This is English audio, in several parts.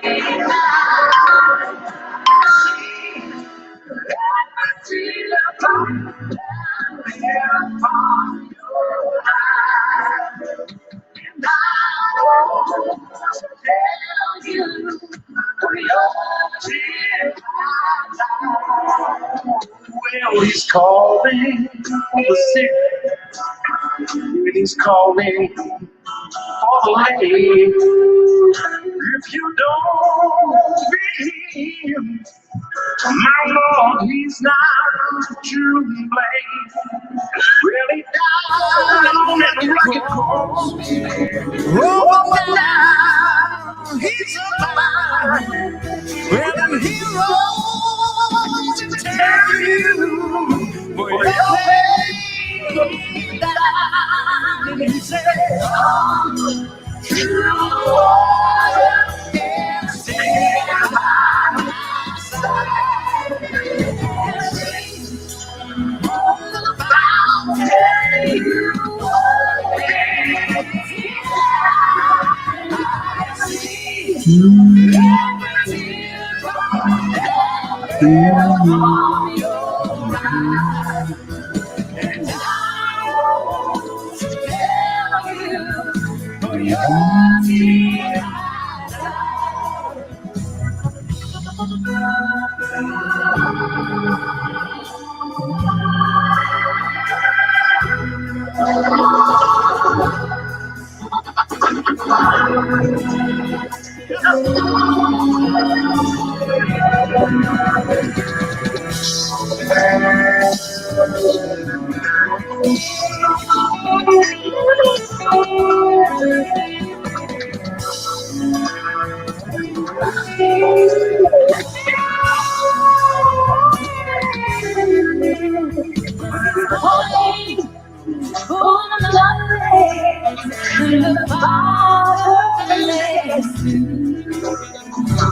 Well, he's calling the sick, and he's calling for the lame. If you don't believe, my Lord, he's not to blame. Really down at the rugged cross, oh, now he's alive. Well, and he rose to tell you for your pain down, and he said, "Come to the water and stand by my side, and drink from the fountain you on your eyes, and I want to tell you for your tears.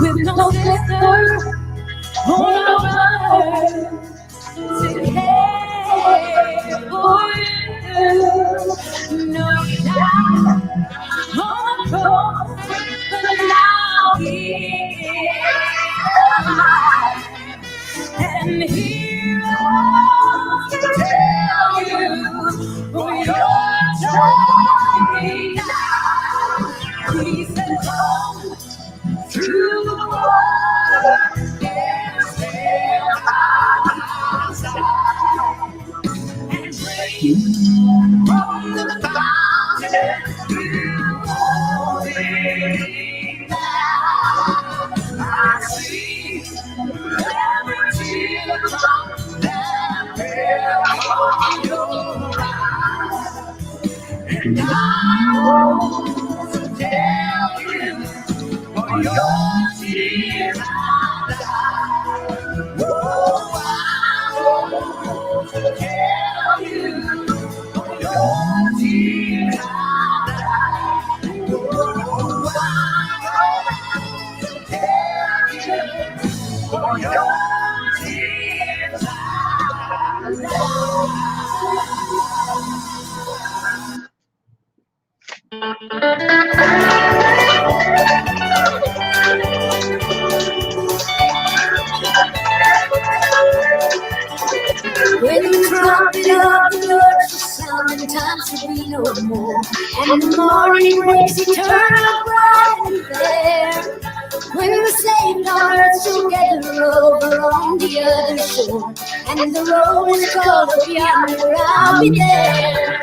With no sister or no brother to care for you, no doubt on the cross, but now he is alive, and he wants to tell you for your joy now. He said, "Come through the water and stand by my side, and drink from the fountain you won't leave now. I see every teardrop that fell on your eyes, and I want to tell you for your tears I die. Oh, I want to tell you for your tears I die. Oh, I want to tell you for your tears I die. When the trumpet of the Lord shall sound, and time shall be no more, and the morning breaks eternal, bright and fair. When the saved on earth shall gather over on the other shore, and the roll is called up yonder, I'll be there.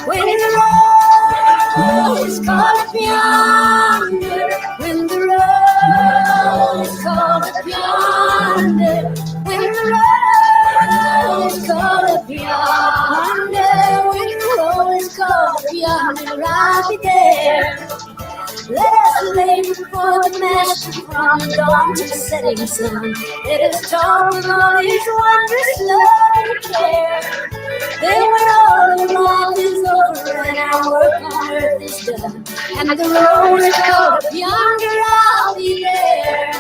When the roll is called up yonder, when the roll is called up yonder, when the roll is called up yonder, when the roll is called up yonder, I'll be there. Let us labor for the Master from the dawn to the setting sun. Let us talk of all His wondrous love and care. Then when all of life is over and our work on earth is done, and the roll is called up yonder, I'll be there.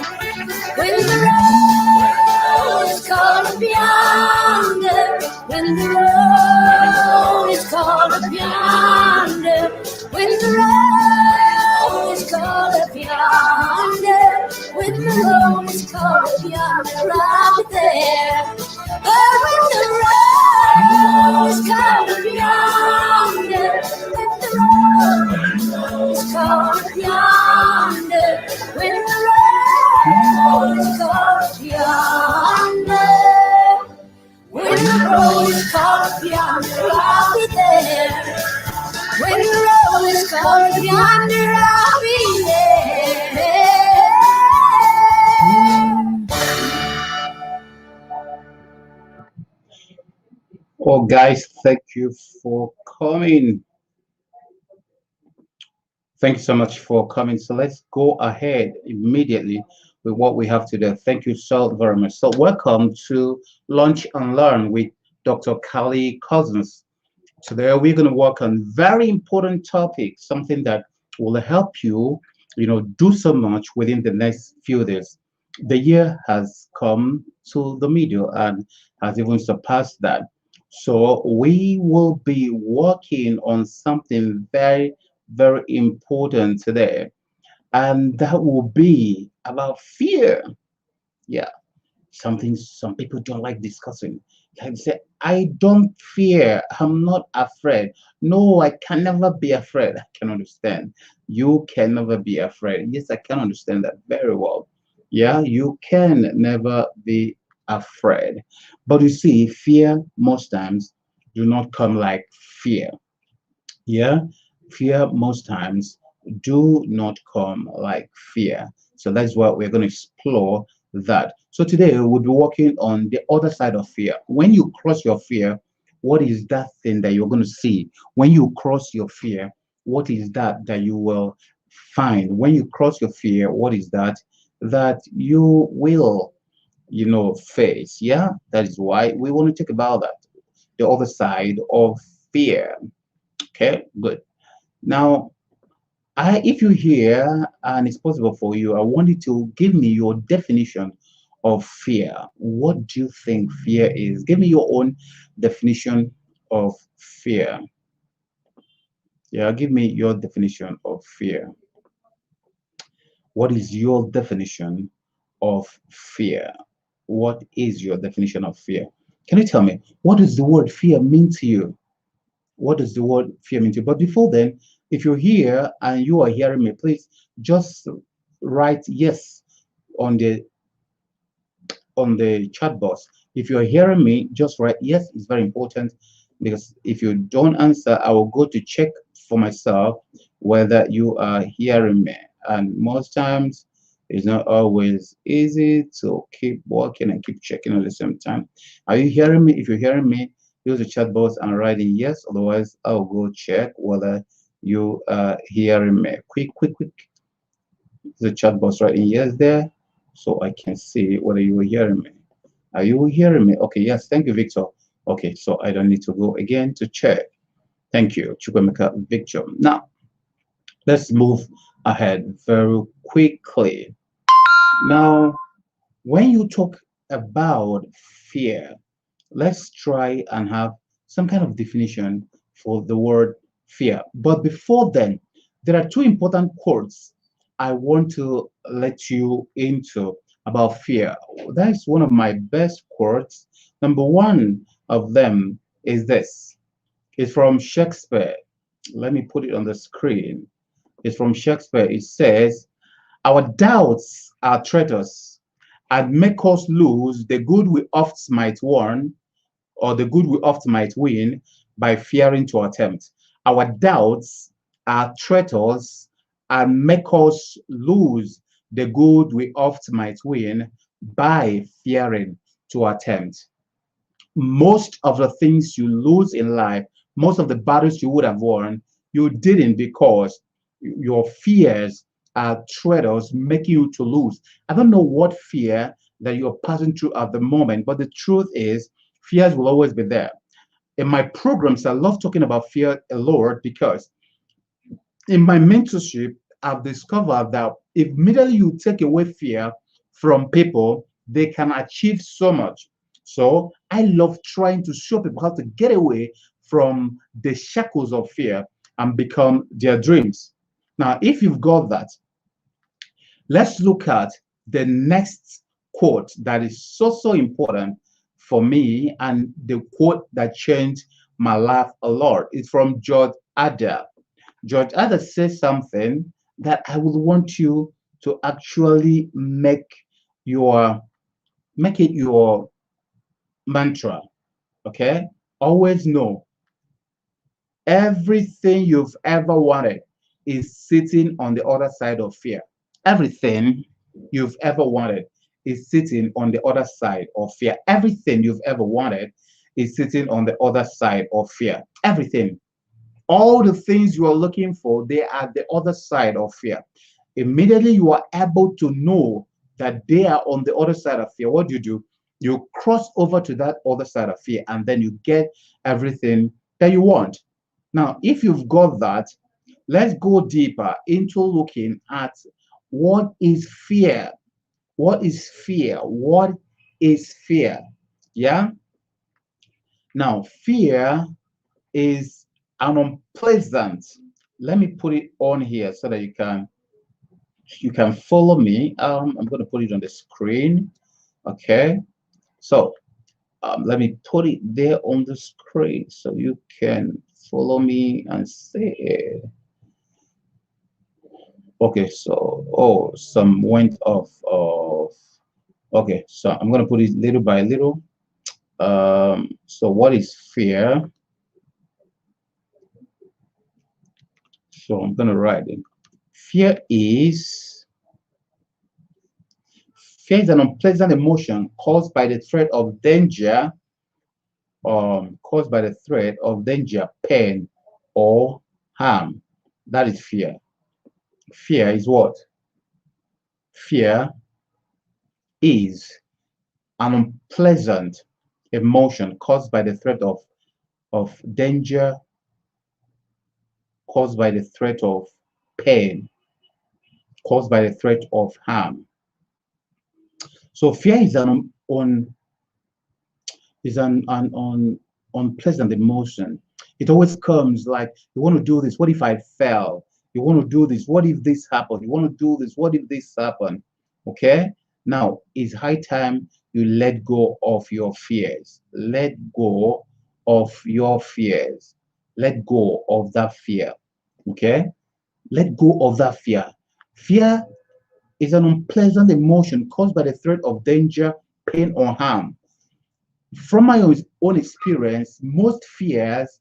When the roll is called up yonder, when the roll is called up yonder, when the roll is called up yonder, When the road is cold yonder, I'll be there. Oh, when the road is cold yonder, when the road is cold yonder, when the road is cold yonder, when the road is cold yonder, I'll be there. When the road is cold yonder, I'll be there. Oh, guys, thank you for coming. Thank you so much for coming. So let's go ahead immediately with what we have today. Thank you so very much. So welcome to Lunch and Learn with Dr. Kali Cousins. Today we're going to work on very important topic, something that will help you, do so much within the next few days. The year has come to the middle and has even surpassed that. So we will be working on something very, very important today, and that will be about fear. Yeah, something some people don't like discussing. Like say, I don't fear, I'm not afraid. No, I can never be afraid. I can understand. You can never be afraid. Yes, I can understand that very well. Yeah, you can never be afraid. But you see, fear most times do not come like fear. Yeah, fear most times do not come like fear. So that's what we're going to explore that. So today we'll be working on the other side of fear. When you cross your fear, what is that thing that you're going to see? When you cross your fear, what is that you will find? When you cross your fear, what is that you will, face? Yeah, that is why we want to talk about that. The other side of fear. Okay, good. Now, if you're here and it's possible for you, I want you to give me your definition of fear. What do you think fear is? Give me your own definition of fear. Yeah, give me your definition of fear. What is your definition of fear? What is your definition of fear? Can you tell me what does the word fear mean to you? What does the word fear mean to you? But before then, if you're here and you are hearing me, please just write yes on the chat box. If you're hearing me, just write yes. It's very important because if you don't answer, I will go to check for myself whether you are hearing me. And most times, it's not always easy to keep working and keep checking at the same time. Are you hearing me? If you're hearing me, use the chat box and writing yes. Otherwise, I'll go check whether you are hearing me. Quick. The chat box writing yes there so I can see whether you are hearing me. Are you hearing me? Okay, yes, thank you, Victor. Okay, so I don't need to go again to check. Thank you, Chukwemeka Victor. Now, let's move ahead very quickly. Now, when you talk about fear, let's try and have some kind of definition for the word fear. But before then, there are two important quotes I want to let you into about fear. That is one of my best quotes. Number one of them is this. It's from Shakespeare. Let me put it on the screen. It's from Shakespeare. It says, our doubts are traitors and make us lose the good we oft might won or the good we oft might win by fearing to attempt. Our doubts are traitors and make us lose the good we oft might win by fearing to attempt. Most of the things you lose in life, most of the battles you would have won, you didn't because your fears are traitors making you to lose. I don't know what fear that you're passing through at the moment, but the truth is, fears will always be there. In my programs, I love talking about fear a lot because in my mentorship, I've discovered that if immediately you take away fear from people, they can achieve so much. So I love trying to show people how to get away from the shackles of fear and become their dreams. Now, if you've got that, let's look at the next quote that is so important for me, and the quote that changed my life a lot, is from George Adler. George Adler says something that I would want you to actually your make it your mantra. Okay, always know everything you've ever wanted is sitting on the other side of fear. Everything you've ever wanted is sitting on the other side of fear. Everything you've ever wanted is sitting on the other side of fear. Everything. All the things you are looking for, they are the other side of fear. Immediately you are able to know that they are on the other side of fear. What do? You cross over to that other side of fear, and then you get everything that you want. Now, if you've got that, let's go deeper into looking at what is fear. What is fear? What is fear? Yeah. Now, fear is an unpleasant. Let me put it on here so that you can follow me. I'm going to put it on the screen. Okay. So let me put it there on the screen so you can follow me and see it. Okay, so some went off. Okay, so I'm gonna put it little by little. So what is fear? So I'm gonna write it. Fear is fear is an unpleasant emotion caused by the threat of danger, pain, or harm. That is fear. Fear is what? Fear is an unpleasant emotion caused by the threat of danger, caused by the threat of pain, caused by the threat of harm. So fear is an unpleasant emotion. It always comes like, you want to do this. What if I fail? You want to do this. What if this happened? You want to do this. What if this happened? Okay. Now it's high time you let go of your fears. Let go of your fears. Let go of that fear. Okay. Let go of that fear. Fear is an unpleasant emotion caused by the threat of danger, pain, or harm. From my own experience, most fears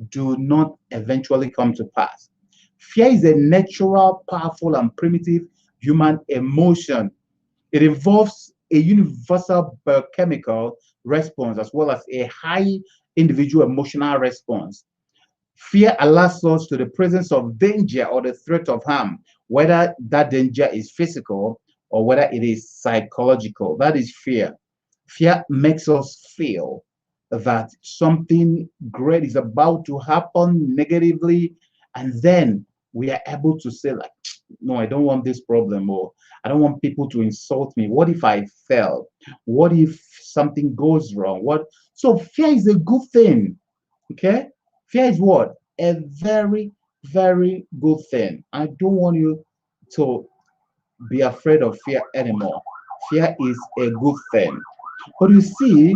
do not eventually come to pass. Fear is a natural, powerful, and primitive human emotion. It involves a universal biochemical response as well as a high individual emotional response. Fear alerts us to the presence of danger or the threat of harm, whether that danger is physical or whether it is psychological. That is fear. Fear makes us feel that something great is about to happen negatively, and then we are able to say, like, no, I don't want this problem, or I don't want people to insult me. What if I fail? What if something goes wrong? What? So fear is a good thing. Okay? Fear is what? A very, very good thing. I don't want you to be afraid of fear anymore. Fear is a good thing. But you see,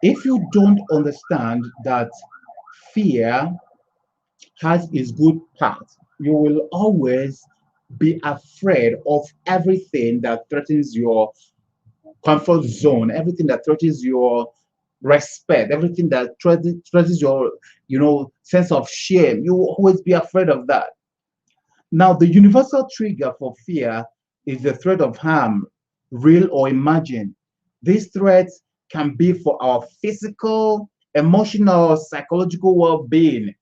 if you don't understand that fear has its good part, you will always be afraid of everything that threatens your comfort zone, everything that threatens your respect, everything that threatens your, sense of shame. You will always be afraid of that. Now, the universal trigger for fear is the threat of harm, real or imagined. These threats can be for our physical, emotional, psychological well-being.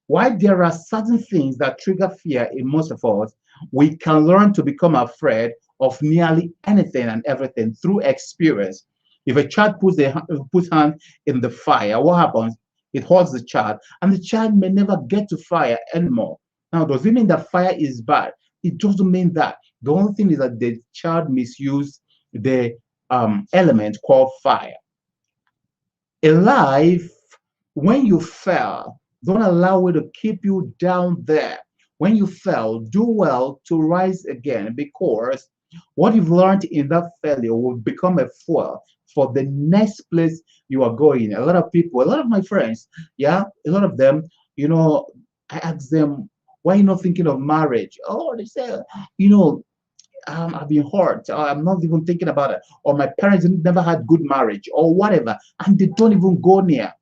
While there are certain things that trigger fear in most of us, we can learn to become afraid of nearly anything and everything through experience. If a child puts hand in the fire, what happens? It hurts the child, and the child may never get to fire anymore. Now, does it mean that fire is bad? It doesn't mean that. The only thing is that the child misused the element called fire. In life, when you fail, don't allow it to keep you down there. When you fail, do well to rise again, because What you've learned in that failure will become a fuel for the next place you are going. A lot of people, a lot of my friends, yeah, a lot of them, you know, I ask them, why are you not thinking of marriage? Oh, they say, you know, I've been hurt, or I'm not even thinking about it, or my parents never had good marriage, or whatever, and they don't even go near.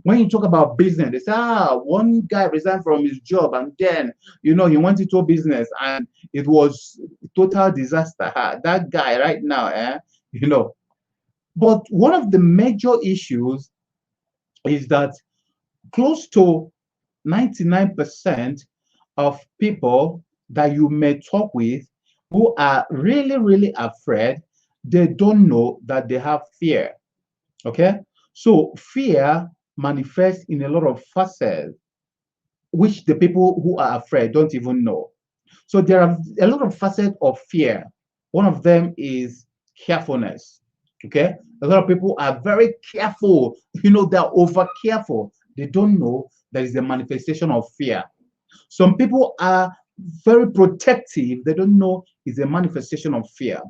When you talk about business, they say, one guy resigned from his job and then, he went into business and it was total disaster. That guy right now, you know. But one of the major issues is that close to 99% of people that you may talk with who are really, really afraid, they don't know that they have fear. Okay? So fear manifests in a lot of facets, which the people who are afraid don't even know. So there are a lot of facets of fear. One of them is carefulness. Okay? A lot of people are very careful. They're over careful. They don't know that is a manifestation of fear. Some people are very protective. They don't know it's a manifestation of fear.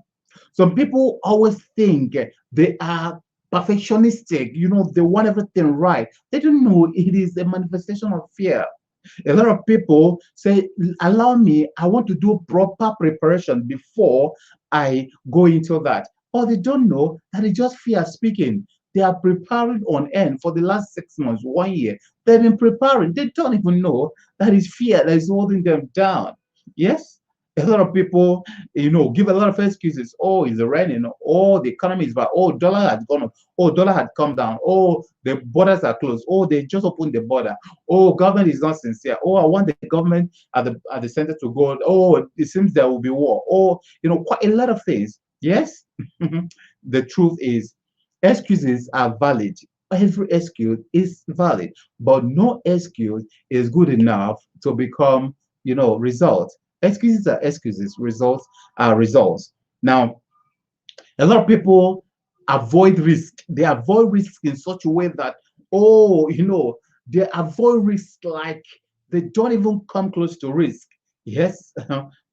Some people always think they are perfectionistic. They want everything right. They don't know it is a manifestation of fear. A lot of people say, allow me, I want to do proper preparation before I go into that. Or they don't know that it's just fear speaking. They are preparing on end for the last 6 months, 1 year. They've been preparing. They don't even know that it's fear that is holding them down. Yes? A lot of people, give a lot of excuses. Oh, it's raining. Oh, the economy is bad. Oh, dollar has gone up. Oh, dollar had come down. Oh, the borders are closed. Oh, they just opened the border. Oh, government is not sincere. Oh, I want the government at the center to go. Oh, it seems there will be war. Oh, quite a lot of things. Yes, the truth is, excuses are valid. Every excuse is valid, but no excuse is good enough to become, results. Excuses are excuses. Results are results. Now, a lot of people avoid risk. They avoid risk in such a way that, oh, they avoid risk like they don't even come close to risk. Yes,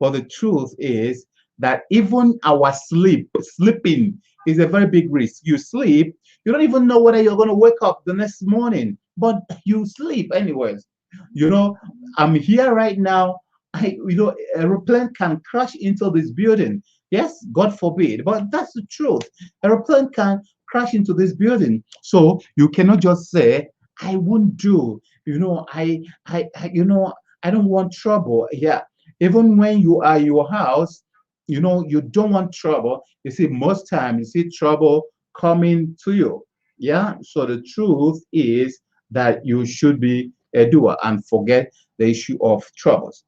but the truth is that even our sleeping is a very big risk. You sleep, you don't even know whether you're going to wake up the next morning, but you sleep anyways. You know, I'm here right now. Aeroplane can crash into this building. Yes, God forbid, but that's the truth. Aeroplane can crash into this building. So you cannot just say, I won't do, I don't want trouble. Yeah. Even when you are in your house, you don't want trouble. You see, most times you see trouble coming to you. Yeah. So the truth is that you should be a doer and forget the issue of troubles.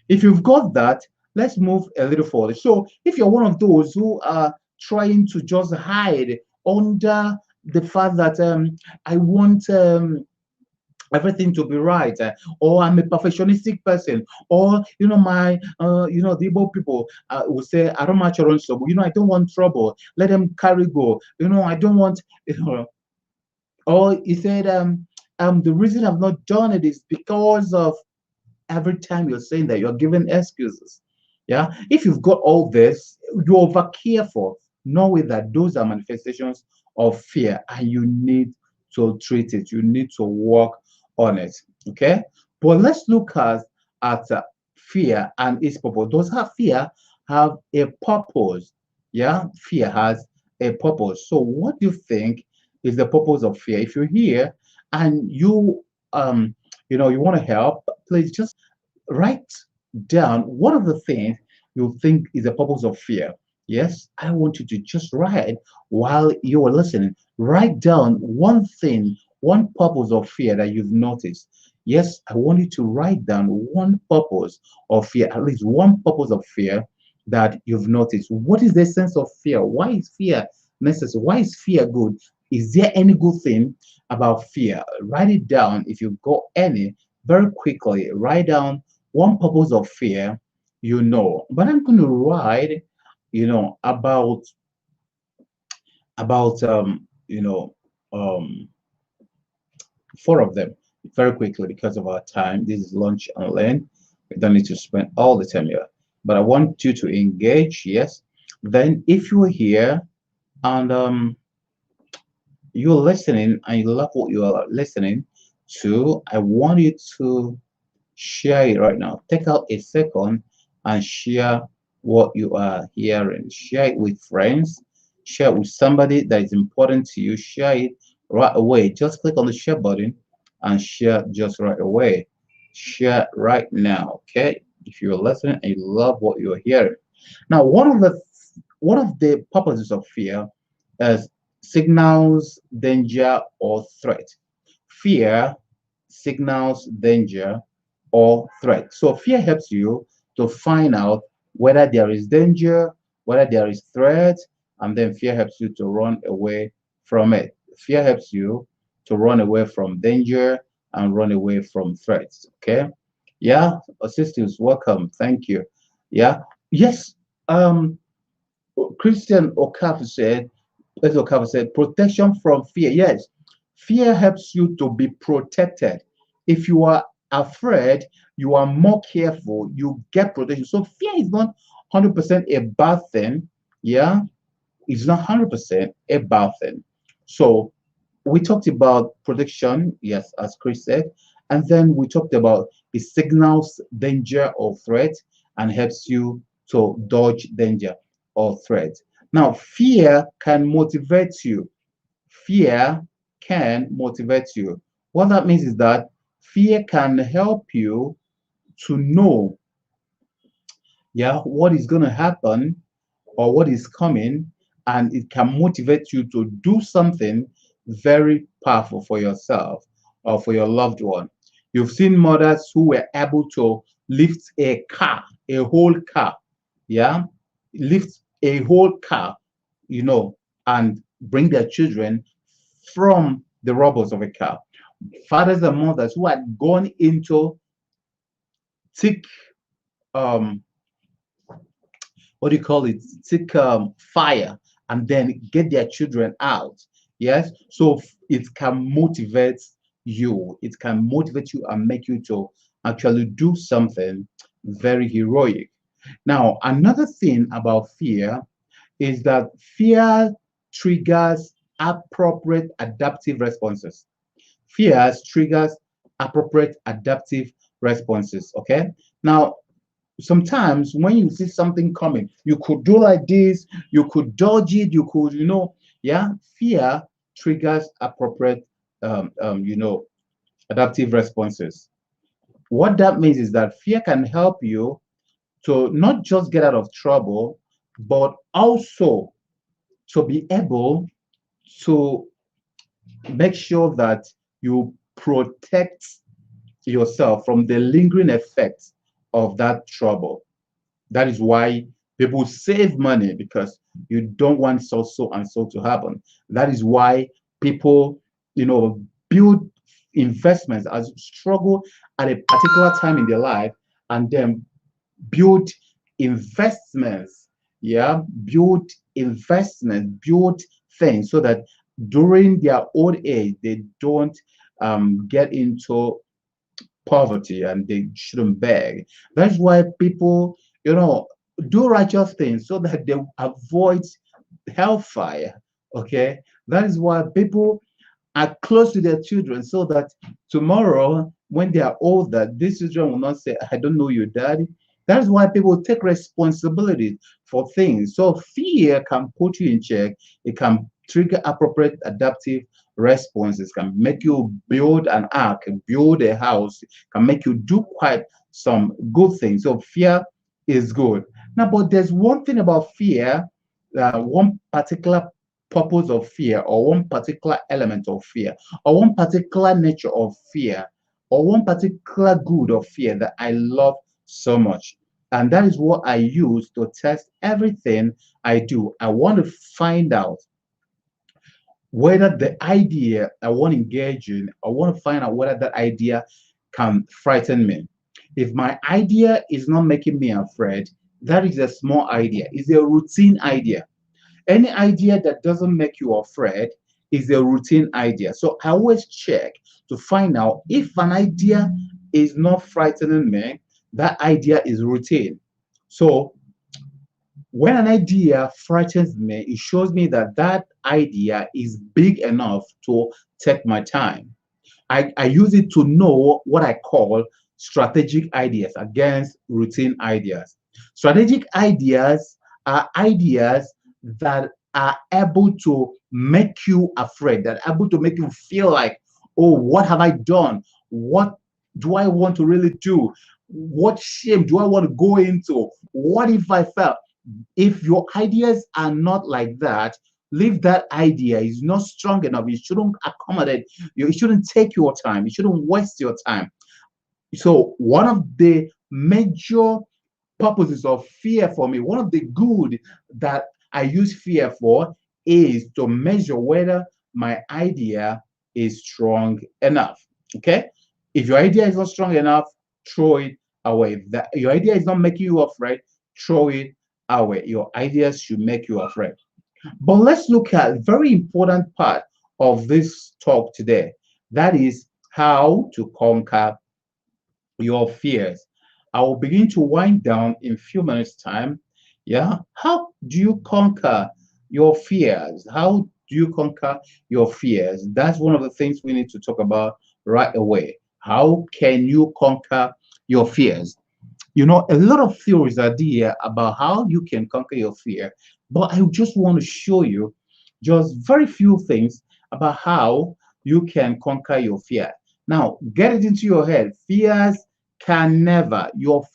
If you've got that, let's move a little forward. So if you're one of those who are trying to just hide under the fact that I want everything to be right, or I'm a perfectionistic person, or my the Igbo people will say, I don't match your own trouble. I don't want trouble. Let them carry go. I don't want. Or he said, the reason I've not done it is because of. Every time you're saying that, you're giving excuses. Yeah. If you've got all this, you're over careful, knowing that those are manifestations of fear and you need to treat it. You need to work on it. Okay. But let's look at fear and its purpose. Does have fear have a purpose? Yeah. Fear has a purpose. So what do you think is the purpose of fear? If you're here and you want to help, please just write down what are the things you think is the purpose of fear. Yes, I want you to just write while you are listening. Write down one thing, one purpose of fear that you've noticed. Yes, I want you to write down one purpose of fear, at least one purpose of fear that you've noticed. What is the sense of fear? Why is fear necessary? Why is fear good? Is there any good thing about fear? Write it down if you've got any very quickly. Write down one purpose of fear, But I'm going to write, about um four of them very quickly because of our time. This is lunch and learn. We don't need to spend all the time here. but I want you to engage. Yes. Then if you're here and you're listening and you love what you are listening to, I want you to share it right now. Take out a second and share what you are hearing. Share it with friends. Share it with somebody that is important to you. Share it right away. Just click on the share button and share just right away. Share right now, okay? If you're listening and you love what you're hearing. Now, one of the purposes of fear is signals danger or threat. Fear signals danger or threat. So fear helps you to find out whether there is danger, whether there is threat, and then fear helps you to run away from it. Fear helps you to run away from danger and run away from threats. Okay. Yeah, assistants, welcome. Thank you. Yeah. Yes. Um, Christian Okafor said, as Okafor said, protection from fear. Yes, fear helps you to be protected. If you are afraid, you are more careful, you get protection. So fear is not 100% a bad thing. Yeah, it's not 100% a bad thing. So we talked about protection, yes, as Chris said, and then we talked about it signals danger or threat and helps you to dodge danger or threat. Now, fear can motivate you. Fear can motivate you. What that means is that fear can help you to know, yeah, what is going to happen or what is coming, and it can motivate you to do something very powerful for yourself or for your loved one. You've seen mothers who were able to lift a car, a whole car, yeah, lift a whole car, you know, and bring their children from the rubbles of a car. Fathers and mothers who had gone into thick um what do you call it, take fire and then get their children out. Yes, so it can motivate you, it can motivate you and make you to actually do something very heroic. Now, another thing about fear is that fear triggers appropriate adaptive responses. Fear triggers appropriate adaptive responses. Okay, now sometimes when you see something coming, you could do like this, you could dodge it, you could, yeah, fear triggers appropriate, you know, adaptive responses. What that means is that fear can help you to not just get out of trouble, but also to be able to make sure that you protect yourself from the lingering effects of that trouble. That is why people save money because you don't want so and so to happen. That is why people, build investments as struggle at a particular time in their life and then build investments. Yeah, build investments, build things so that during their old age they don't get into poverty and they shouldn't beg. That's why people, do righteous things so that they avoid hellfire. Okay. That is why people are close to their children so that tomorrow, when they are older, these children will not say, I don't know your daddy. That's why people take responsibility for things. So fear can put you in check. It can trigger appropriate adaptive responses, can make you build an ark, build a house, can make you do quite some good things. So fear is good. Now, but there's one thing about fear, one particular purpose of fear, or one particular element of fear, or one particular nature of fear, or one particular good of fear that I love so much. And that is what I use to test everything I do. I want to find out whether the idea I want to engage in, I want to find out whether that idea can frighten me. If my idea is not making me afraid, that is a small idea, it's a routine idea. Any idea that doesn't make you afraid is a routine idea. So I always check to find out if an idea is not frightening me, that idea is routine. So when an idea frightens me, it shows me that that idea is big enough to take my time. I use it to know what I call strategic ideas against routine ideas. Strategic ideas are ideas that are able to make you afraid, that are able to make you feel like, oh, what have I done? What do I want to really do? What shame do I want to go into? What if I fail? If your ideas are not like that, leave that idea. It's not strong enough. It shouldn't accommodate you. It shouldn't take your time. It shouldn't waste your time. So one of the major purposes of fear for me, one of the good that I use fear for is to measure whether my idea is strong enough. Okay. If your idea is not strong enough, throw it away. That your idea is not making you afraid, throw it away. Your ideas should make you afraid. But let's look at a very important part of this talk today. That is how to conquer your fears. I will begin to wind down in a few minutes' time. Yeah. How do you conquer your fears? How do you conquer your fears? That's one of the things we need to talk about right away. How can you conquer your fears? A lot of theories are there about how you can conquer your fear, but I just want to show you just very few things about how you can conquer your fear. Now, get it into your head. Your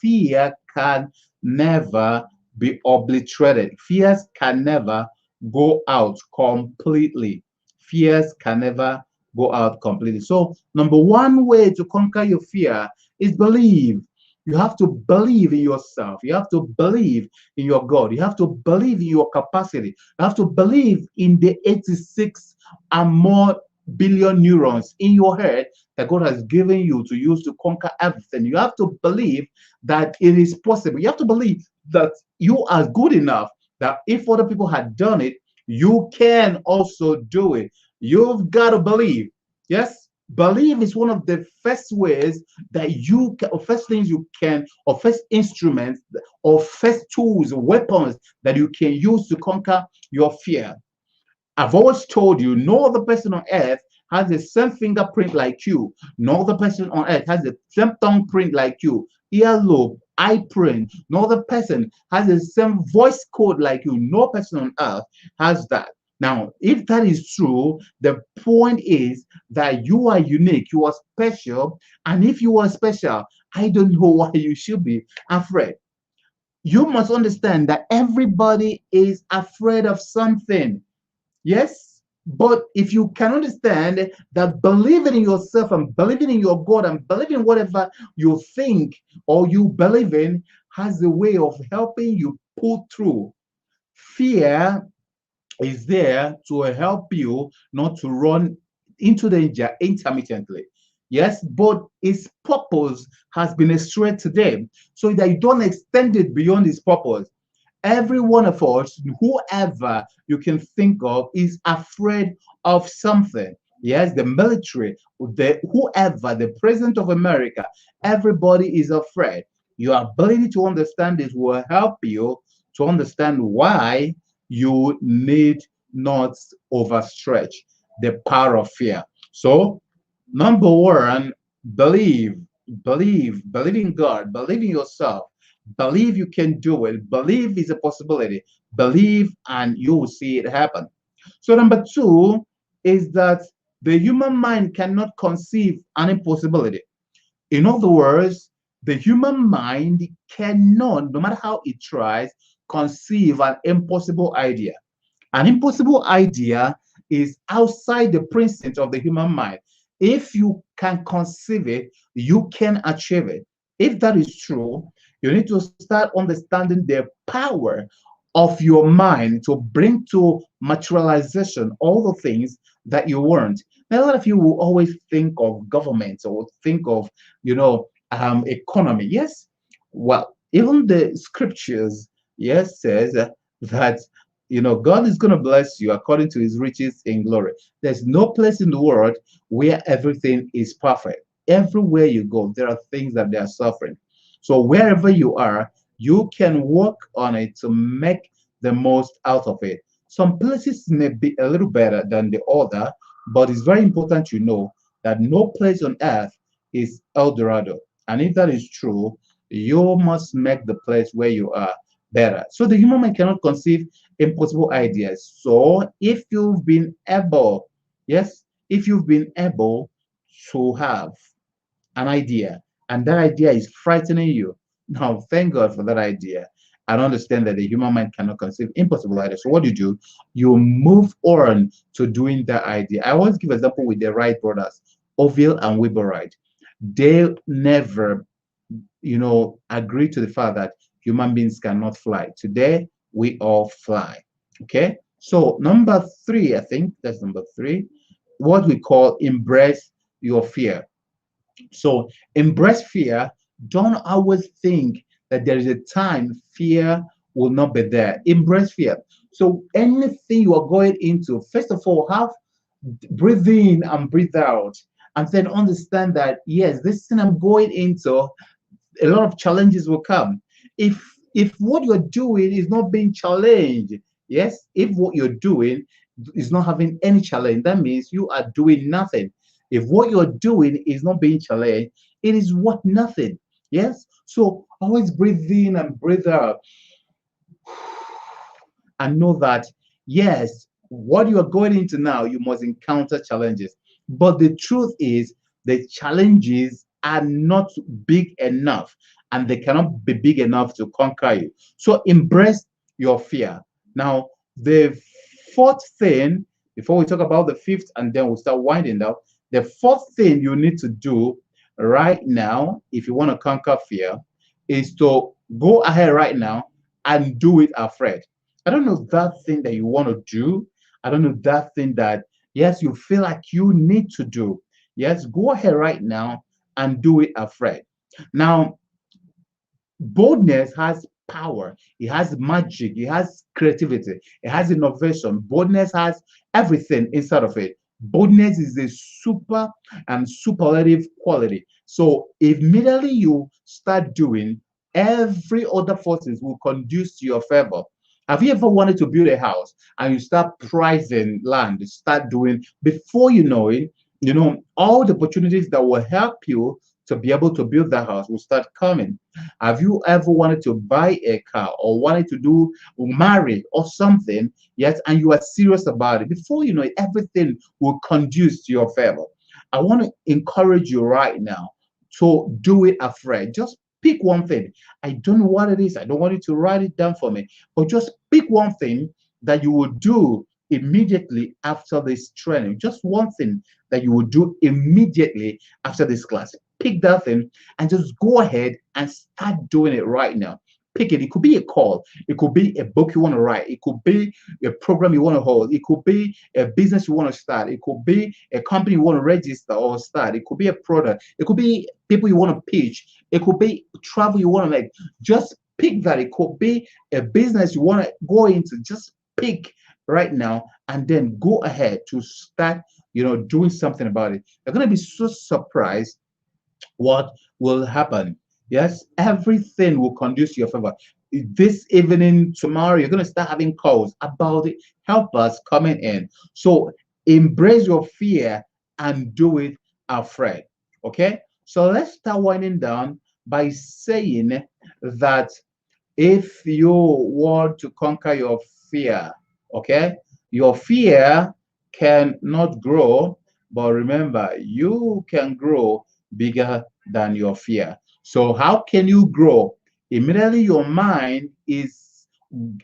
fear can never be obliterated. Fears can never go out completely. Fears can never go out completely. So, number one way to conquer your fear is believe. You have to believe in yourself. You have to believe in your God. You have to believe in your capacity. You have to believe in the 86 and more billion neurons in your head that God has given you to use to conquer everything. You have to believe that it is possible. You have to believe that you are good enough, that if other people had done it, you can also do it. You've got to believe. Yes? Believe is one of the first ways that you can, or first things you can, or first instruments, or first tools, weapons that you can use to conquer your fear. I've always told you, no other person on earth has the same fingerprint like you. No other person on earth has the same thumbprint like you. Earlobe, eye print. No other person has the same voice code like you. No person on earth has that. Now, if that is true, the point is that you are unique, you are special. And if you are special, I don't know why you should be afraid. You must understand that everybody is afraid of something. Yes, but if you can understand that believing in yourself and believing in your God and believing in whatever you think or you believe in has a way of helping you pull through. Fear is there to help you not to run into danger intermittently. Yes, but its purpose has been straight to them so that you don't extend it beyond its purpose. Every one of us, whoever you can think of, is afraid of something. Yes, the military, the president of America, everybody is afraid. Your ability to understand this will help you to understand why you need not overstretch the power of fear. So, number one, believe, believe in God, believe in yourself, believe you can do it, believe is a possibility, believe and you will see it happen. So, number two is that the human mind cannot conceive an impossibility. In other words, the human mind cannot, no matter how it tries, conceive an impossible idea. An impossible idea is outside the precinct of the human mind. If you can conceive it, you can achieve it. If that is true, you need to start understanding the power of your mind to bring to materialization all the things that you want. Now, a lot of you will always think of government or think of, economy. Yes, well, even the scriptures, yes, says that God is going to bless you according to his riches in glory. There's no place in the world where everything is perfect. Everywhere you go, there are things that they are suffering. So wherever you are, You can work on it to make the most out of it. Some places may be a little better than the other, but it's very important you know that no place on earth is El Dorado. And if that is true, you must make the place where you are better. So the human mind cannot conceive impossible ideas. So if you've been able, yes, if you've been able to have an idea, and that idea is frightening you. Now, thank God for that idea. And understand that the human mind cannot conceive impossible ideas. So what do? You move on to doing that idea. I always give example with the Wright brothers, Orville and Wilbur Wright. They never, agree to the fact that human beings cannot fly. Today, we all fly. Okay. So number three, I think that's number three, what we call embrace your fear. So embrace fear. Don't always think that there is a time fear will not be there. Embrace fear. So anything you are going into, first of all, have breathe in and breathe out. And then understand that yes, this thing I'm going into, a lot of challenges will come. If what you're doing is not being challenged, yes, if what you're doing is not having any challenge, that means you are doing nothing. If what you're doing is not being challenged, it is what nothing. Yes. So always breathe in and breathe out and know that yes, what you are going into now, you must encounter challenges. But the truth is, the challenges are not big enough and they cannot be big enough to conquer you. So embrace your fear. Now, the fourth thing, before we talk about the fifth and then we'll start winding down, the fourth thing you need to do right now, if you want to conquer fear, is to go ahead right now and do it afraid. I don't know that thing that you want to do. I don't know that thing that, yes, you feel like you need to do. Yes, go ahead right now and do it afraid. Now, boldness has power, it has magic, it has creativity, it has innovation. Boldness has everything inside of it. Boldness is a super and superlative quality. So immediately you start doing, every other forces will conduce to your favor. Have you ever wanted to build a house and you start pricing land, you start doing, before you know it, all the opportunities that will help you to be able to build that house will start coming. Have you ever wanted to buy a car or wanted to do marry or something? Yes, and you are serious about it. Before you know it, everything will conduce to your favor. I want to encourage you right now to do it afraid. Just pick one thing. I don't know what it is. I don't want you to write it down for me, but just pick one thing that you will do immediately after this training. Just one thing that you will do immediately after this class. Pick that thing and just go ahead and start doing it right now. Pick it. It could be a call. It could be a book you want to write. It could be a program you want to hold. It could be a business you want to start. It could be a company you want to register or start. It could be a product. It could be people you want to pitch. It could be travel you want to make. Just pick that. It could be a business you want to go into. Just pick right now and then go ahead to start, doing something about it. You're going to be so surprised what will happen. Yes, everything will conduce to your favor. This evening, tomorrow, you're going to start having calls about it. Help us coming in. So embrace your fear and do it afraid. Okay. So let's start winding down by saying that if you want to conquer your fear, okay, your fear cannot grow, but remember, you can grow bigger than your fear. So, how can you grow? Immediately, your mind is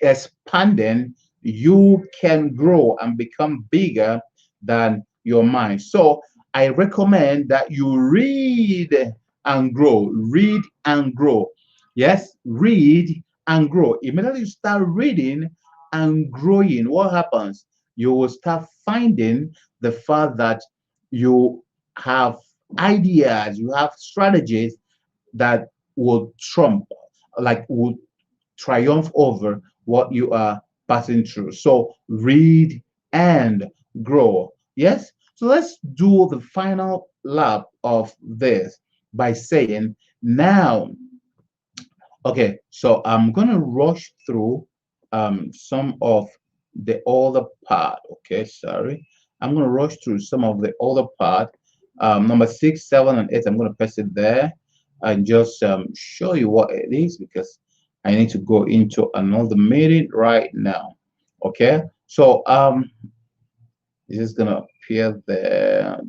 expanding, you can grow and become bigger than your mind. So, I recommend that you read and grow, read and grow. Yes, read and grow. Immediately you start reading and growing, what happens? You will start finding the fact that you have ideas, you have strategies that will trump, like will triumph over what you are passing through. So read and grow. Yes. So let's do the final lap of this by saying now, Okay, so I'm gonna rush through some of the other part. Okay, sorry. I'm gonna rush through some of the other part. Number 6, 7, and 8. I'm gonna press it there and just show you what it is because I need to go into another meeting right now. Okay, so it's just gonna appear there.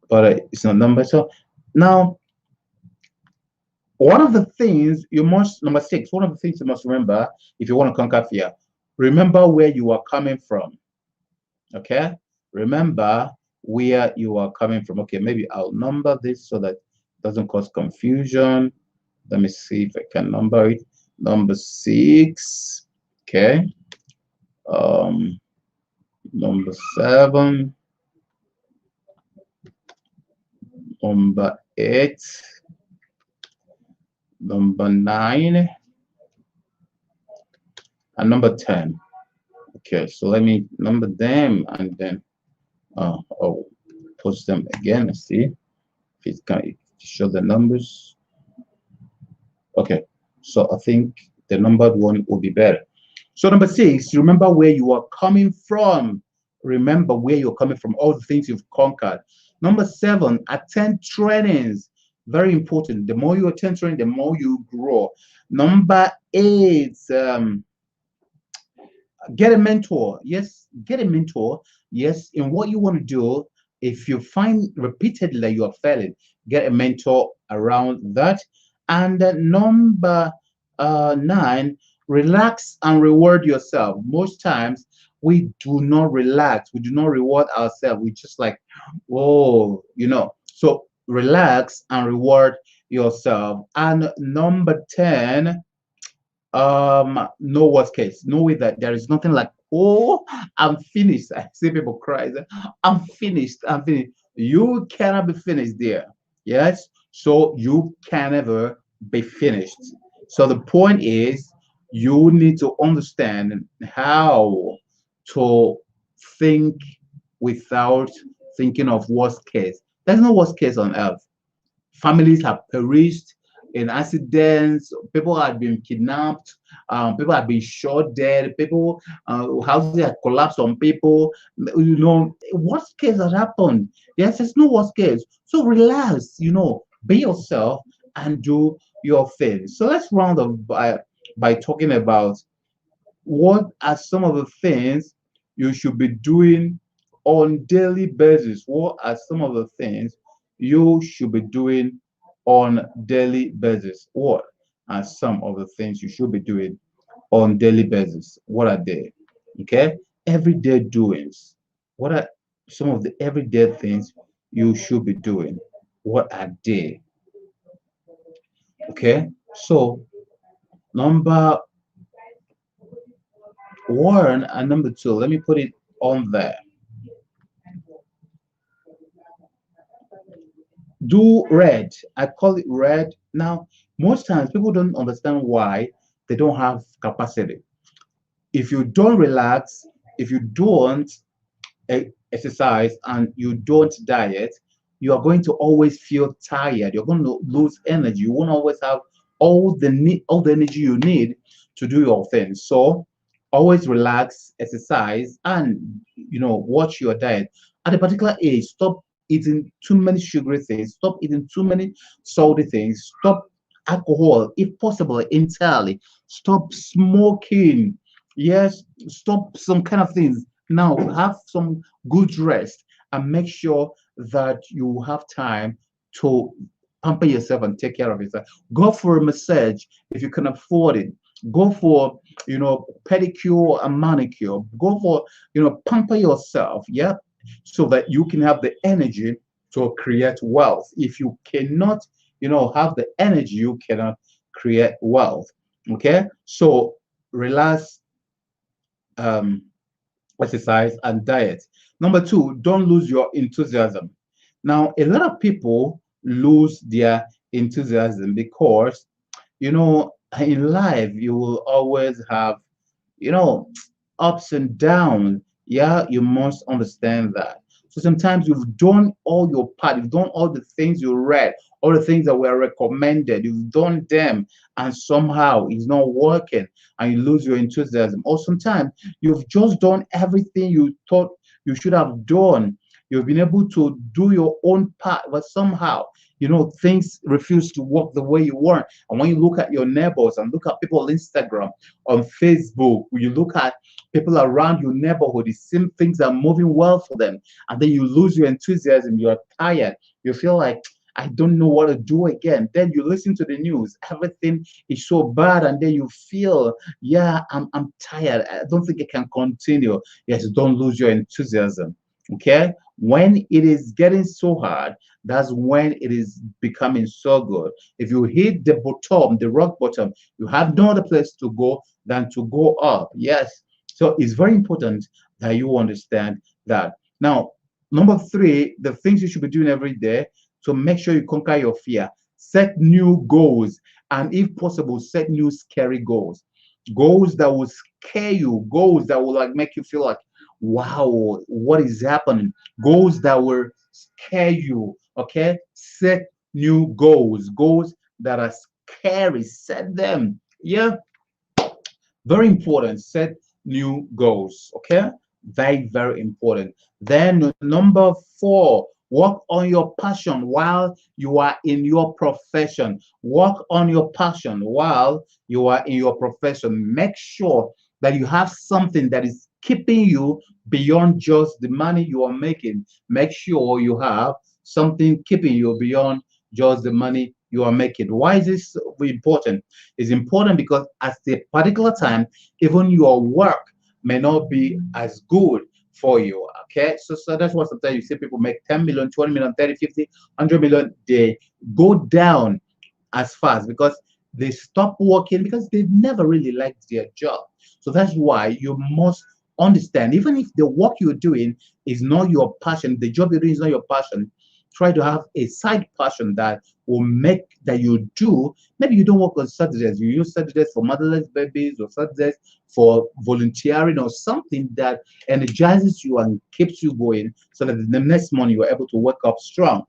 But it's not number. So now one of the things you must, number 6, one of the things you must remember if you want to conquer fear, remember where you are coming from. Okay, remember where you are coming from. Okay, maybe I'll number this so that it doesn't cause confusion. Let me see if I can number it. Number 6. Okay, um number 7, number 8, number 9, and number 10. Okay, so let me number them and then I'll post them again and see if it can show the numbers. Okay, so I think the numbered one will be better. So number 6, remember where you are coming from. Remember where you're coming from, all the things you've conquered. Number 7, attend trainings. Very important. The more you attend training, the more you grow. Number 8, get a mentor. Yes, get a mentor. Yes, in what you want to do. If you find repeatedly that you are failing, get a mentor around that. And number 9, relax and reward yourself. Most times we do not relax, we do not reward ourselves. We just like, oh, so relax and reward yourself. And number 10, no worst case, no way that there is nothing like, oh, I'm finished. I see people cry, say, I'm finished. You cannot be finished there. Yes, so you can never be finished. So the point is you need to understand how to think without thinking of worst case. There's no worst case on earth. Families have perished in accidents, people have been kidnapped, people have been shot dead, people, houses have collapsed on people. Worst case has happened. Yes, there's no worst case. So relax, be yourself and do your thing. So let's round up by talking about what are some of the things you should be doing on daily basis. What are some of the things you should be doing on daily basis? What are some of the things you should be doing on daily basis? What are they? Okay, everyday doings. What are some of the everyday things you should be doing? What are they? Okay, so number one and number two, let me put it on there. Do red. I call it red. Now, most times people don't understand why they don't have capacity. If you don't relax, if you don't exercise and you don't diet, you are going to always feel tired. You're going to lose energy. You won't always have all the energy you need to do your things. So always relax, exercise, and watch your diet. At a particular age, stop eating too many sugary things, stop eating too many salty things, stop alcohol if possible entirely, stop smoking. Yes, stop some kind of things. Now have some good rest and make sure that you have time to pamper yourself and take care of yourself. Go for a massage if you can afford it. Go for pedicure and manicure. Go for pamper yourself. Yeah, so that you can have the energy to create wealth. If you cannot have the energy, you cannot create wealth. Okay, so relax, um exercise, and diet. Number two, don't lose your enthusiasm. Now, a lot of people lose their enthusiasm because, in life, you will always have, you know, ups and downs. Yeah, you must understand that. So sometimes you've done all your part, you've done all the things you read, all the things that were recommended, you've done them, and somehow it's not working, and you lose your enthusiasm. Or sometimes you've just done everything you thought you should have done. You've been able to do your own part, but somehow, things refuse to work the way you want. And when you look at your neighbors and look at people on Instagram, on Facebook, you look at people around your neighborhood, it seems things are moving well for them. And then you lose your enthusiasm, you're tired, you feel like, I don't know what to do again. Then you listen to the news, everything is so bad, and then you feel, yeah, I'm tired. I don't think I can continue. Yes, don't lose your enthusiasm. Okay? When it is getting so hard, that's when it is becoming so good. If you hit the bottom, the rock bottom, you have no other place to go than to go up. Yes. So it's very important that you understand that. Now, number three, the things you should be doing every day to make sure you conquer your fear. Set new goals, and if possible, set new scary goals. Goals that will scare you, goals that will like make you feel like, wow, what is happening? Goals that will scare you. Okay, set new goals, goals that are scary. Set them. Yeah, very important. Set new goals. Okay, very, very important. Then number four, work on your passion while you are in your profession. Work on your passion while you are in your profession. Make sure that you have something that is keeping you beyond just the money you are making. Make sure you have something keeping you beyond just the money you are making. Why is this so important? It's important because at the particular time, even your work may not be as good for you. Okay. So that's what sometimes you see people make 10 million, 20 million, 30, 50, 100 million. They go down as fast because they stop working because they've never really liked their job. So that's why you must understand, even if the work you're doing is not your passion, the job you're doing is not your passion, try to have a side passion that will make that you do. Maybe you don't work on Saturdays, you use Saturdays for motherless babies or Saturdays for volunteering or something that energizes you and keeps you going so that the next morning you are able to wake up strong.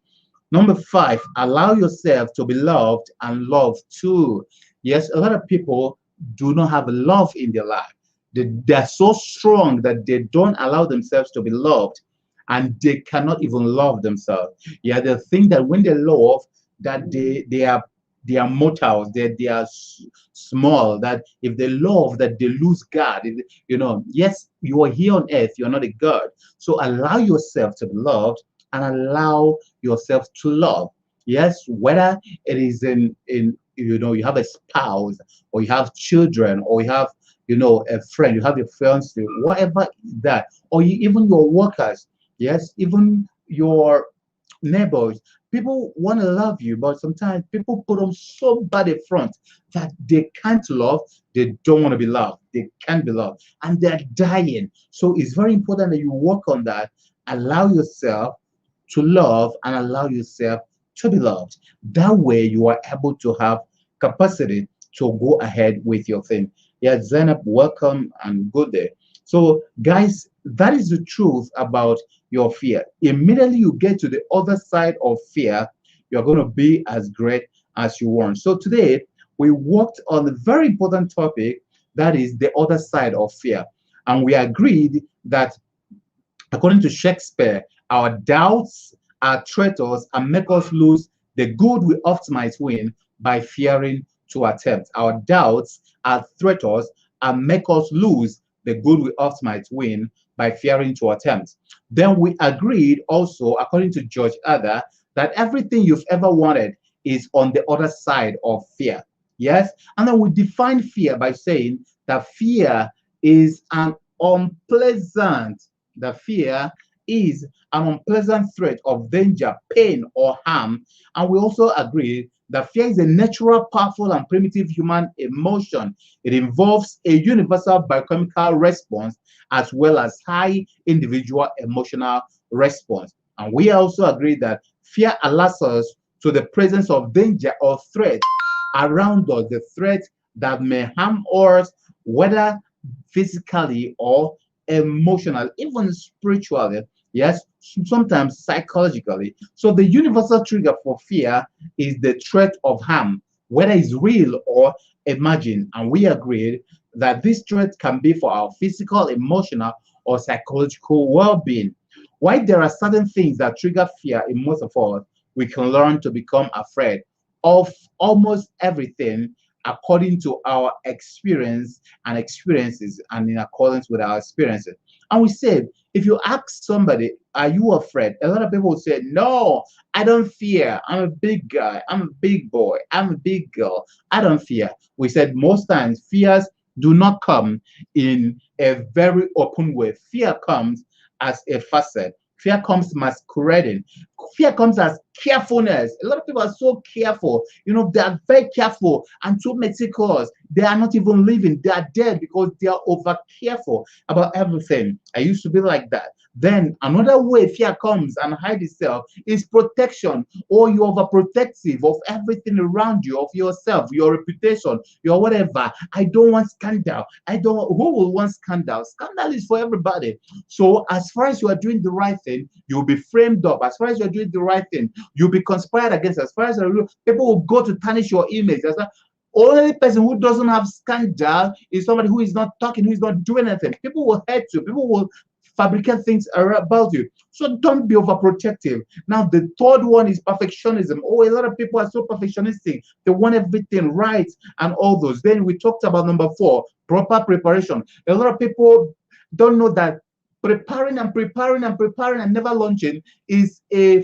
Number five, allow yourself to be loved and loved too. Yes, a lot of people do not have love in their life. They're so strong that they don't allow themselves to be loved, and they cannot even love themselves. Yeah, they think that when they love, that they are mortals, they are small, that if they love, that they lose God. Yes, you are here on earth, you're not a God. So allow yourself to be loved and allow yourself to love. Yes, whether it is in you have a spouse, or you have children, or you have a friend, you have your fiance, whatever that, or even your workers. Yes, even your neighbors. People want to love you, but sometimes people put on so bad a front that they can't love, they don't want to be loved, they can't be loved, and they're dying. So it's very important that you work on that. Allow yourself to love and allow yourself to be loved. That way you are able to have capacity to go ahead with your thing. Yeah, Zainab, welcome and good day. So, guys, that is the truth about your fear. Immediately you get to the other side of fear, you're going to be as great as you want. So, today we worked on a very important topic, that is the other side of fear. And we agreed that, according to Shakespeare, our doubts are traitors and make us lose the good we oft might win by fearing to attempt. Our doubts are traitors and make us lose the good we oft might win by fearing to attempt. Then we agreed also, according to George Adler, that everything you've ever wanted is on the other side of fear. Yes? And then we define fear by saying that fear is an unpleasant, the fear is an unpleasant threat of danger, pain, or harm. And we also agree that fear is a natural, powerful, and primitive human emotion. It involves a universal biochemical response as well as high individual emotional response. And we also agree that fear alerts us to the presence of danger or threat around us, the threat that may harm us, whether physically or emotionally, even spiritually. Yes, sometimes psychologically. So the universal trigger for fear is the threat of harm, whether it's real or imagined. And we agreed that this threat can be for our physical, emotional, or psychological well-being. While there are certain things that trigger fear in most of us, we can learn to become afraid of almost everything according to our experience and experiences and in accordance with our experiences. And we said, if you ask somebody, are you afraid? A lot of people will say, no, I don't fear. I'm a big guy. I'm a big boy. I'm a big girl. I don't fear. We said most times fears do not come in a very open way. Fear comes as a facet. Fear comes masquerading. Fear comes as carefulness. A lot of people are so careful. They are very careful and so meticulous. They are not even living. They are dead because they are over careful about everything. I used to be like that. Then another way fear comes and hides itself is protection, or you're overprotective of everything around you, of yourself, your reputation, your whatever. I don't want scandal. I don't. Who will want scandal? Scandal is for everybody. So as far as you are doing the right thing, you'll be framed up. As far as you're doing the right thing, you'll be conspired against. As far as people will go to tarnish your image. Only person who doesn't have scandal is somebody who is not talking, who is not doing anything. People will hate you. People will fabricate things about you. So don't be overprotective. Now, the third one is perfectionism. Oh, a lot of people are so perfectionistic. They want everything right and all those. Then we talked about number 4, proper preparation. A lot of people don't know that preparing and preparing and preparing and never launching is a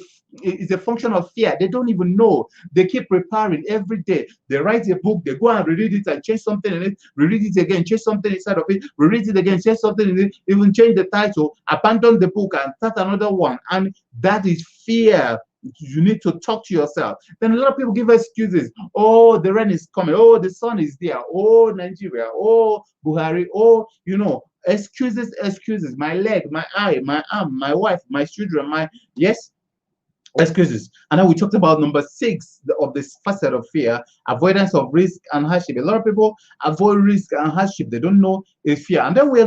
function of fear. They don't even know. They keep preparing every day. They write a book, they go and reread it and change something in it, reread it again, change something inside of it, reread it again, change something in it, even change the title, abandon the book and start another one. And that is fear. You need to talk to yourself. Then a lot of people give excuses. Oh, the rain is coming. Oh, the sun is there. Oh, Nigeria. Oh, Buhari. Oh, excuses, excuses. My leg, my eye, my arm, my wife, my children, yes, excuses. And then we talked about number 6 of this facet of fear, avoidance of risk and hardship. A lot of people avoid risk and hardship. They don't know a fear. And then we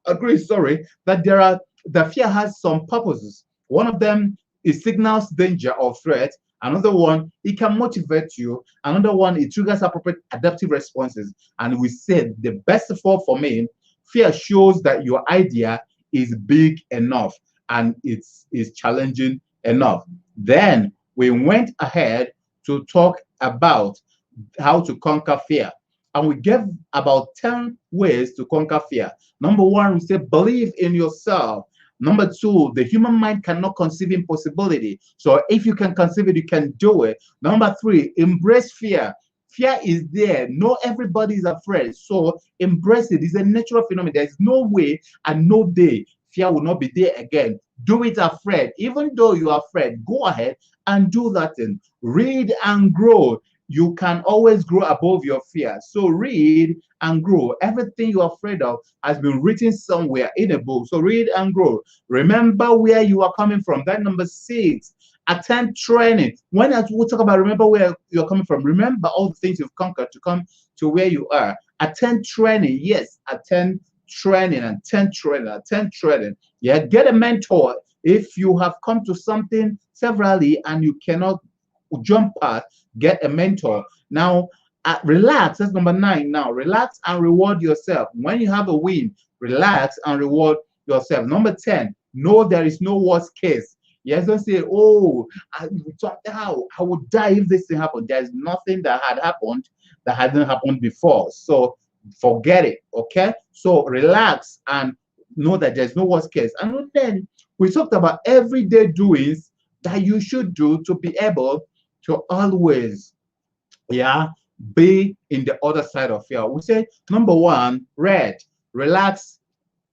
agree, sorry, that the fear has some purposes. One of them is signals danger or threat. Another one, it can motivate you. Another one, it triggers appropriate adaptive responses. And we said the best of all for me, fear shows that your idea is big enough and is challenging enough. Then we went ahead to talk about how to conquer fear. And we gave about 10 ways to conquer fear. Number 1, we said believe in yourself. Number 2, the human mind cannot conceive impossibility. So if you can conceive it, you can do it. Number 3, embrace fear. Fear is there. Not everybody is afraid. So embrace it. It's a natural phenomenon. There's no way and no day fear will not be there again. Do it afraid. Even though you are afraid, go ahead and do that thing. Read and grow. You can always grow above your fear. So read and grow. Everything you're afraid of has been written somewhere in a book. So read and grow. Remember where you are coming from. That number 6. Attend training. When we talk about remember where you're coming from, remember all the things you've conquered to come to where you are. Attend training. Yes, attend training, attend training, attend training. Yeah, get a mentor. If you have come to something severally and you cannot jump past, get a mentor. Now, relax. That's number 9. Now, relax and reward yourself. When you have a win, relax and reward yourself. Number 10, know there is no worst case. Yes, don't say, oh, I would die if this thing happened. There's nothing that had happened that hadn't happened before. So forget it. Okay. So relax and know that there's no worst case. And then we talked about everyday doings that you should do to be able to always, yeah, be in the other side of fear. We say number 1, relax,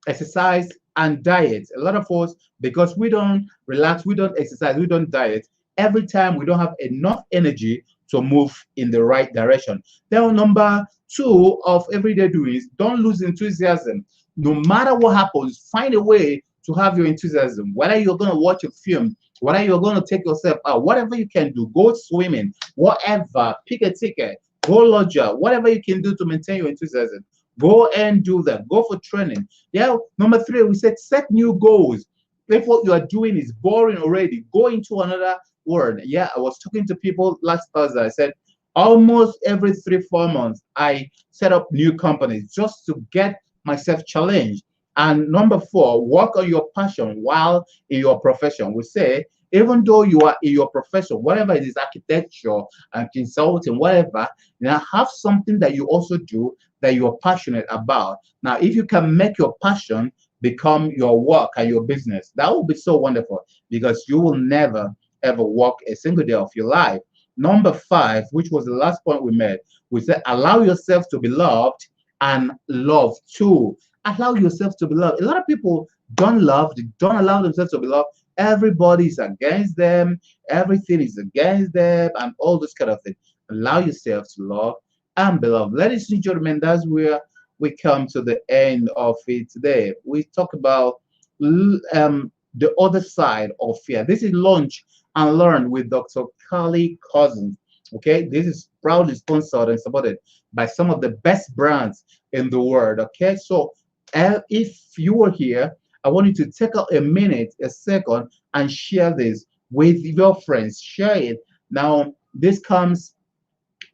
exercise, and diet. A lot of us, because we don't relax, we don't exercise, we don't diet, every time we don't have enough energy to move in the right direction. Then number 2 of everyday doings, don't lose enthusiasm. No matter what happens, find a way to have your enthusiasm. Whether you're going to watch a film, whether you're going to take yourself out, whatever you can do, go swimming, whatever, pick a ticket, go lodger, whatever you can do to maintain your enthusiasm. Go and do that. Go for training. Yeah. Number 3, we said set new goals. if what you are doing is boring already, go into another word. Yeah, I was talking to people last Thursday. I said almost every 3 4 months I set up new companies just to get myself challenged. And number four, work on your passion while in your profession. We say even though you are in your profession, whatever it is, architecture and consulting, whatever, now have something that you also do that you are passionate about. Now, if you can make your passion become your work and your business, that would be so wonderful because you will never ever work a single day of your life. Number five, which was the last point we made, we said allow yourself to be loved and love too. Allow yourself to be loved. A lot of people don't love, they don't allow themselves to be loved. Everybody is against them, everything is against them, and all this kind of thing. Allow yourself to love and be loved. Ladies and gentlemen, that's where we come to the end of it today. We talk about the other side of fear. This is Launch and Learn with Dr. Carly Cussons. Okay, this is proudly sponsored and supported by some of the best brands in the world. Okay, so if you are here, I want you to take out a minute, a second, and share this with your friends. Share it. Now, this comes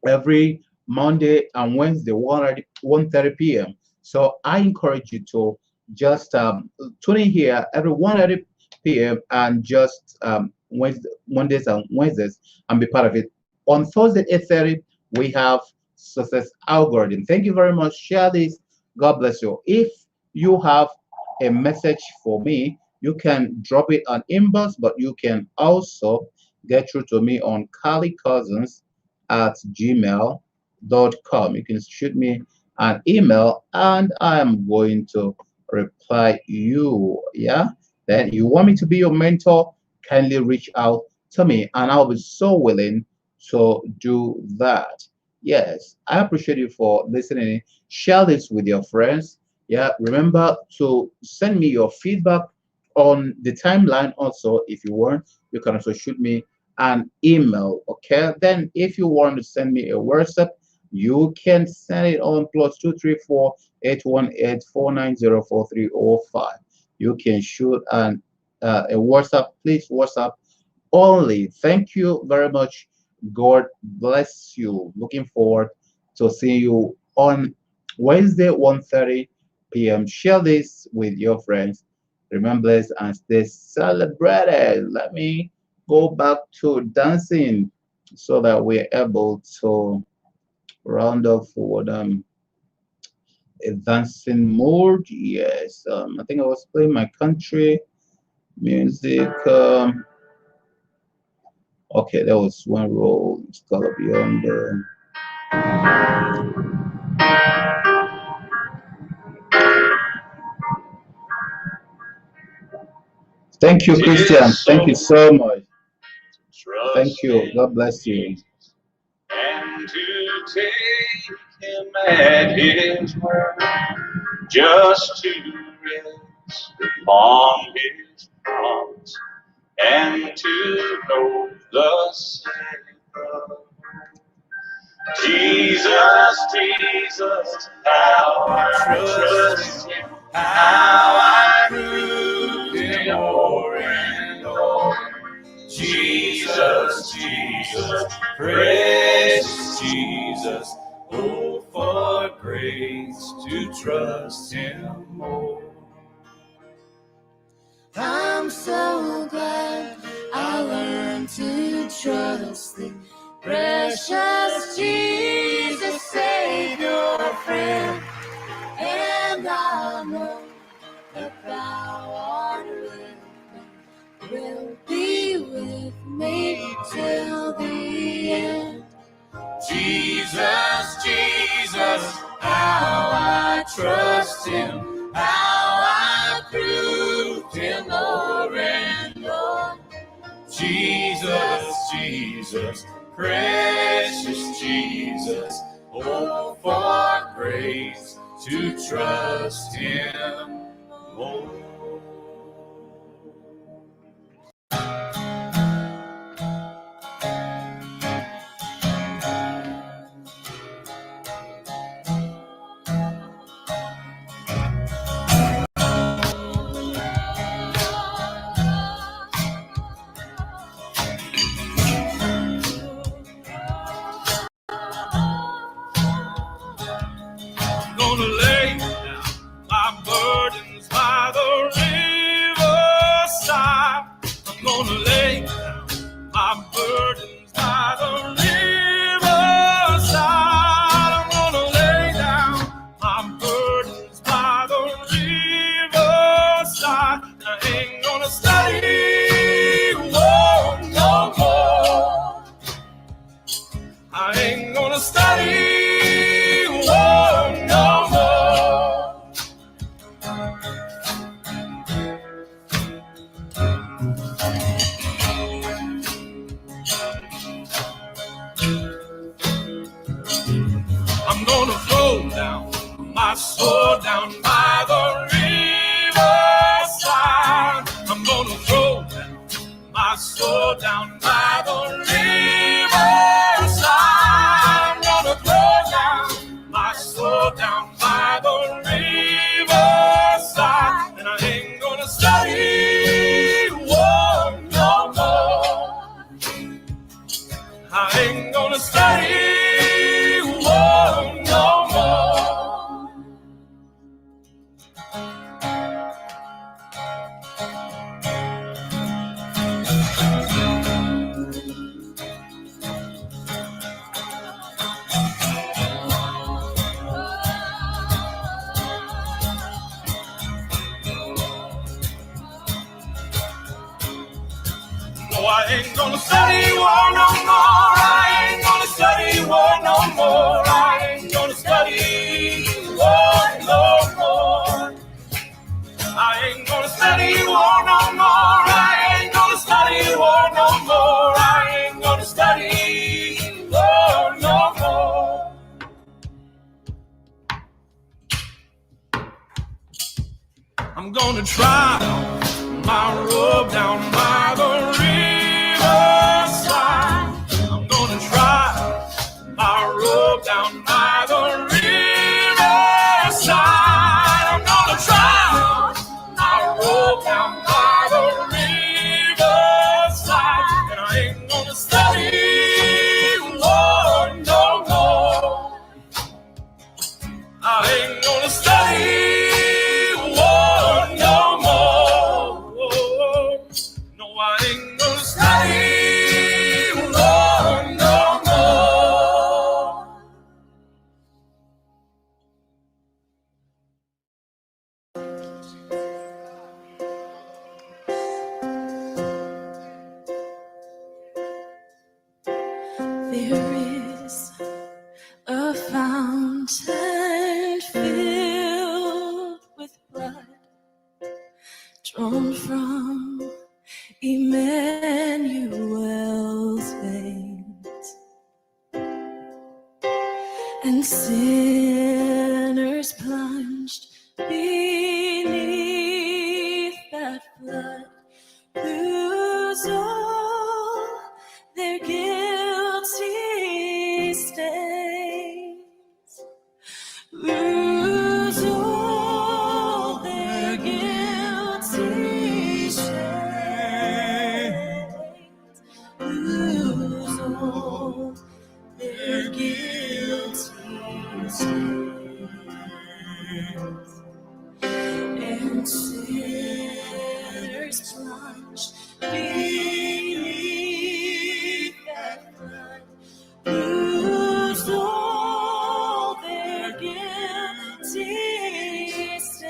every Monday and Wednesday, 1:30 p.m. So I encourage you to just tune in here every 1:30 p.m. and just Mondays and Wednesdays and be part of it. On Thursday, 8:30, we have Success Algorithm. Thank you very much. Share this. God bless you. If you have a message for me, you can drop it on inbox, but you can also get through to me on carlycousins@gmail.com. You can shoot me an email and I am going to reply you. Yeah. Then you want me to be your mentor, kindly reach out to me and I'll be so willing to do that. Yes, I appreciate you for listening. Share this with your friends. Yeah, remember to send me your feedback on the timeline. Also, if you want, you can also shoot me an email. Okay, then if you want to send me a WhatsApp, you can send it on +234 818 490 4305. You can shoot a WhatsApp. Please WhatsApp only. Thank you very much. God bless you. Looking forward to seeing you on Wednesday, 1:30 p.m. Share this with your friends. Remember this and stay celebrated. Let me go back to dancing so that we're able to round off with a dancing mode. Yes, I think I was playing my country music. Okay, that was one roll. It's gotta be on the. Thank you, Christian. Thank you so much. Thank you. God bless you. And to take him at his word, just to rest upon his promise, and to know the Savior. Jesus, Jesus, how I trust him, how I prove him o'er and o'er. Jesus, Jesus, precious Jesus, oh, for grace to trust him more. I'm so glad I learned to trust thee, precious Jesus, Savior, friend, and I know that thou art with me, will be with me till the end. Jesus, Jesus, how I trust him, how I proved him o'er and o'er. Jesus, Jesus, precious Jesus, oh, for grace to trust him more. I'm gonna throw down my sword down by the riverside. I'm gonna throw down my sword down by the riverside. I'm gonna throw down my sword down by the riverside. And I ain't gonna study war no more. I ain't gonna study war no more. No, I ain't gonna study war no more. I ain't gonna study war no more. I ain't gonna study war no more. I ain't gonna study war no more. I ain't gonna study war no more. I ain't gonna study war no more. I'm gonna try my robe down by the riverside. I'm gonna try my robe down by the riverside. I'm gonna try my robe down by the riverside. And I ain't gonna study war no more. I ain't gonna study war no more. No, I ain't gonna study war no more. There is a fountain filled with blood drawn from Emmanuel's veins, and sinners plunged beneath that flood lose all their guilty stains, lose all their guilty stains, lose all their guilty stains, and sinners plunged beneath that flood lose all their guilty stains.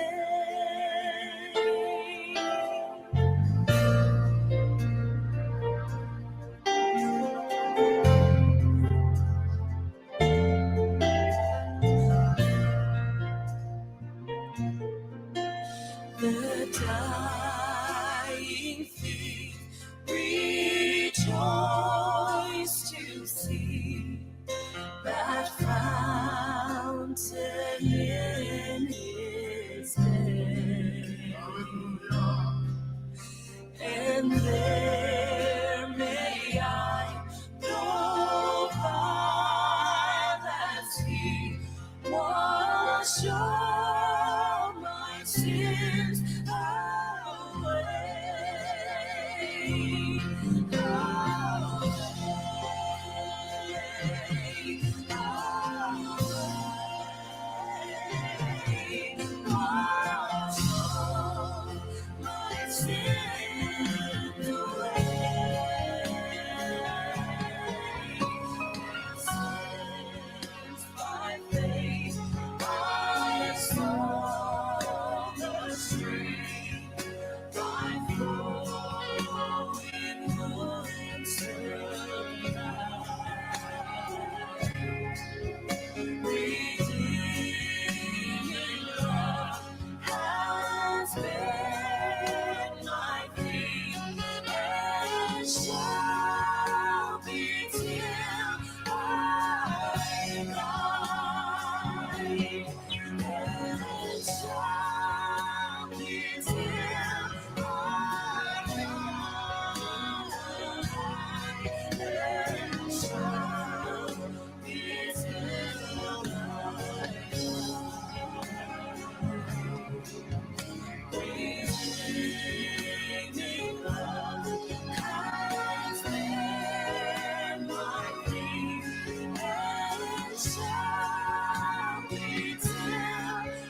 The dying thief rejoiced to see that fountain in his day. And there may I go by as he wash all my sins